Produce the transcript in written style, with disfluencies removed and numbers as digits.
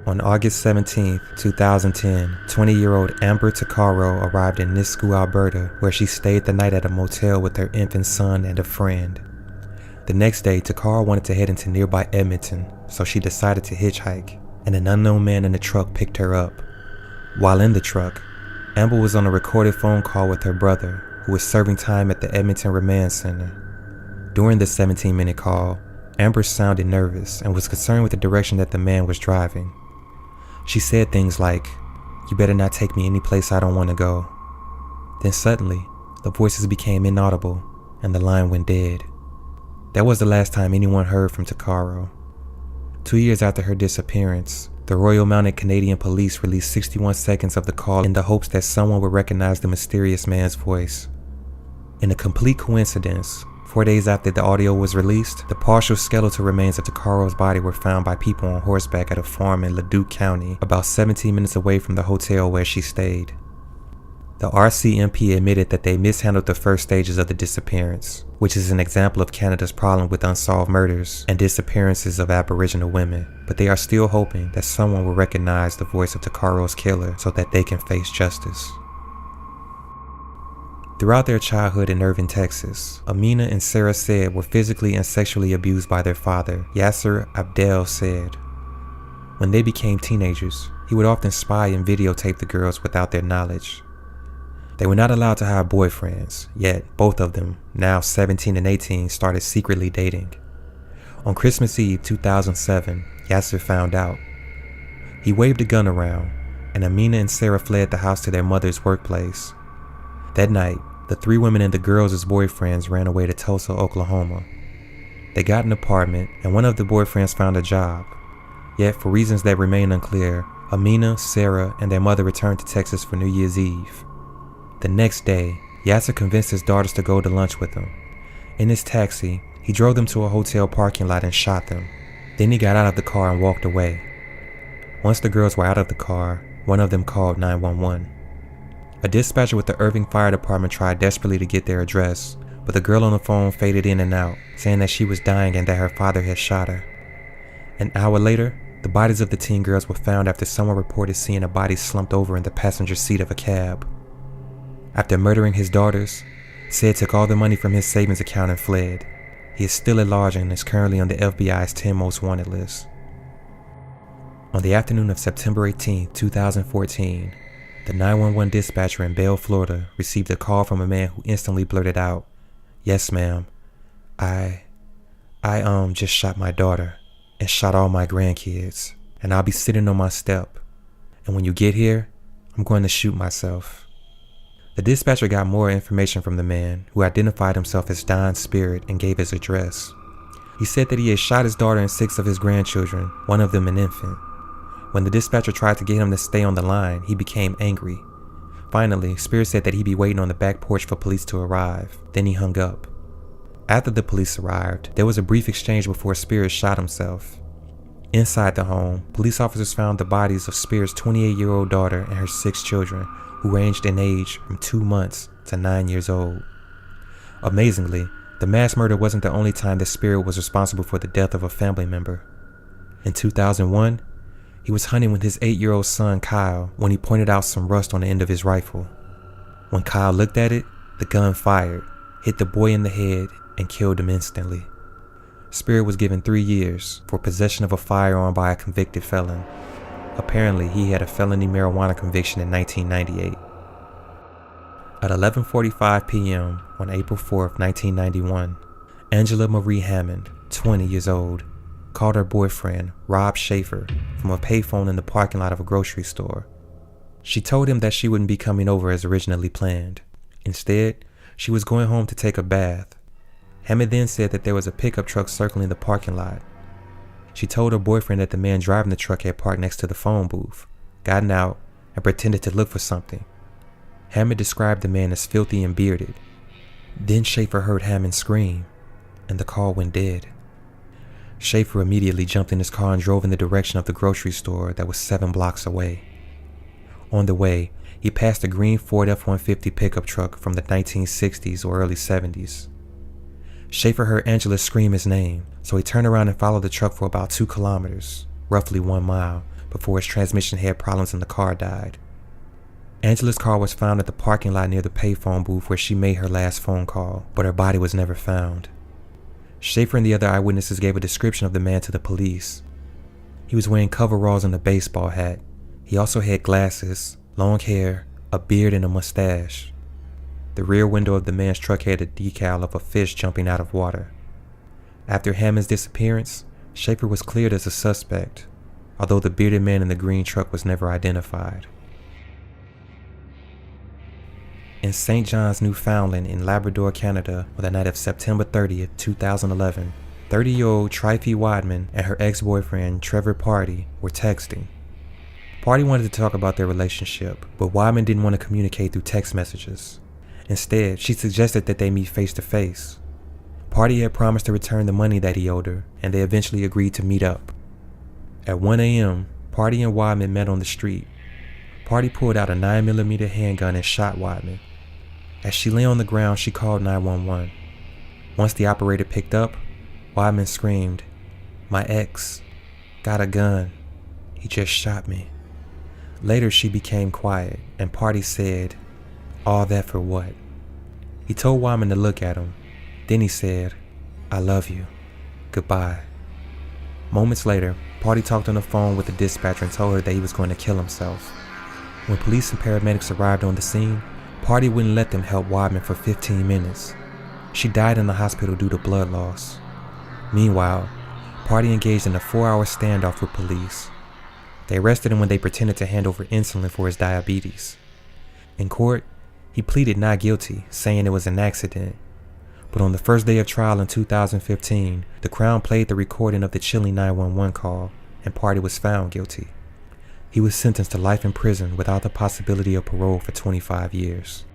On August 17, 2010, 20-year-old Amber Takara arrived in Nisku, Alberta, where she stayed the night at a motel with her infant son and a friend. The next day, Takara wanted to head into nearby Edmonton, so she decided to hitchhike, and an unknown man in the truck picked her up. While in the truck, Amber was on a recorded phone call with her brother, who was serving time at the Edmonton Remand Center. During the 17-minute call, Amber sounded nervous and was concerned with the direction that the man was driving. She said things like, "You better not take me any place I don't want to go." Then suddenly, the voices became inaudible and the line went dead. That was the last time anyone heard from Takara. 2 years after her disappearance, the Royal Mounted Canadian Police released 61 seconds of the call in the hopes that someone would recognize the mysterious man's voice. In a complete coincidence, 4 days after the audio was released, the partial skeletal remains of Takara's body were found by people on horseback at a farm in Leduc County, about 17 minutes away from the hotel where she stayed. The RCMP admitted that they mishandled the first stages of the disappearance, which is an example of Canada's problem with unsolved murders and disappearances of Aboriginal women, but they are still hoping that someone will recognize the voice of Takara's killer so that they can face justice. Throughout their childhood in Irving, Texas, Amina and Sarah said were physically and sexually abused by their father. Yasser Abdel said, when they became teenagers, he would often spy and videotape the girls without their knowledge. They were not allowed to have boyfriends, yet both of them, now 17 and 18, started secretly dating. On Christmas Eve 2007, Yasser found out. He waved a gun around, and Amina and Sarah fled the house to their mother's workplace. That night, the three women and the girls' boyfriends ran away to Tulsa, Oklahoma. They got an apartment, and one of the boyfriends found a job. Yet, for reasons that remain unclear, Amina, Sarah, and their mother returned to Texas for New Year's Eve. The next day, Yasser convinced his daughters to go to lunch with him. In his taxi, he drove them to a hotel parking lot and shot them. Then he got out of the car and walked away. Once the girls were out of the car, one of them called 911. A dispatcher with the Irving Fire Department tried desperately to get their address, but the girl on the phone faded in and out, saying that she was dying and that her father had shot her. An hour later, the bodies of the teen girls were found after someone reported seeing a body slumped over in the passenger seat of a cab. After murdering his daughters, Sid took all the money from his savings account and fled. He is still at large and is currently on the FBI's 10 most wanted list. On the afternoon of September 18, 2014, the 911 dispatcher in Belle, Florida, received a call from a man who instantly blurted out, "Yes, ma'am. I just shot my daughter and shot all my grandkids, and I'll be sitting on my step. And when you get here, I'm going to shoot myself." The dispatcher got more information from the man, who identified himself as Don Spirit and gave his address. He said that he had shot his daughter and 6 of his grandchildren, one of them an infant. When the dispatcher tried to get him to stay on the line, he became angry. Finally, Spirit said that he'd be waiting on the back porch for police to arrive. Then he hung up. After the police arrived, there was a brief exchange before Spirit shot himself. Inside the home, police officers found the bodies of Spirit's 28-year-old daughter and her 6 children, who ranged in age from 2 months to 9 years old. Amazingly, the mass murder wasn't the only time that Spirit was responsible for the death of a family member. In 2001, he was hunting with his 8-year-old son Kyle when he pointed out some rust on the end of his rifle. When Kyle looked at it, the gun fired, hit the boy in the head, and killed him instantly. Spirit was given 3 years for possession of a firearm by a convicted felon. Apparently, he had a felony marijuana conviction in 1998. At 11:45 p.m. on April 4, 1991, Angela Marie Hammond, 20 years old, called her boyfriend, Rob Schaefer, from a payphone in the parking lot of a grocery store. She told him that she wouldn't be coming over as originally planned. Instead, she was going home to take a bath. Hammond then said that there was a pickup truck circling the parking lot. She told her boyfriend that the man driving the truck had parked next to the phone booth, gotten out, and pretended to look for something. Hammond described the man as filthy and bearded. Then Schaefer heard Hammond scream, and the call went dead. Schaefer immediately jumped in his car and drove in the direction of the grocery store that was 7 blocks away. On the way, he passed a green Ford F-150 pickup truck from the 1960s or early 70s. Schaefer heard Angela scream his name, so he turned around and followed the truck for about 2 kilometers, roughly 1 mile, before his transmission had problems and the car died. Angela's car was found at the parking lot near the payphone booth where she made her last phone call, but her body was never found. Schaefer and the other eyewitnesses gave a description of the man to the police. He was wearing coveralls and a baseball hat. He also had glasses, long hair, a beard, and a mustache. The rear window of the man's truck had a decal of a fish jumping out of water. After Hammond's disappearance, Schaefer was cleared as a suspect, although the bearded man in the green truck was never identified. In St. John's, Newfoundland in Labrador, Canada, on the night of September 30th, 2011, 30-year-old Trifie Wadman and her ex-boyfriend Trevor Party were texting. Party wanted to talk about their relationship, but Wadman didn't want to communicate through text messages. Instead, she suggested that they meet face-to-face. Party had promised to return the money that he owed her, and they eventually agreed to meet up. At 1 a.m., Party and Wadman met on the street. Party pulled out a 9mm handgun and shot Wadman. As she lay on the ground, she called 911. Once the operator picked up, Wadman screamed, "My ex got a gun. He just shot me." Later, she became quiet, and Party said, "All that for what?" He told Wadman to look at him. Then he said, "I love you. Goodbye." Moments later, Party talked on the phone with the dispatcher and told her that he was going to kill himself. When police and paramedics arrived on the scene, Party wouldn't let them help Wadman for 15 minutes. She died in the hospital due to blood loss. Meanwhile, Party engaged in a 4-hour standoff with police. They arrested him when they pretended to hand over insulin for his diabetes. In court, he pleaded not guilty, saying it was an accident. But on the first day of trial in 2015, the Crown played the recording of the chilling 911 call, and Party was found guilty. He was sentenced to life in prison without the possibility of parole for 25 years.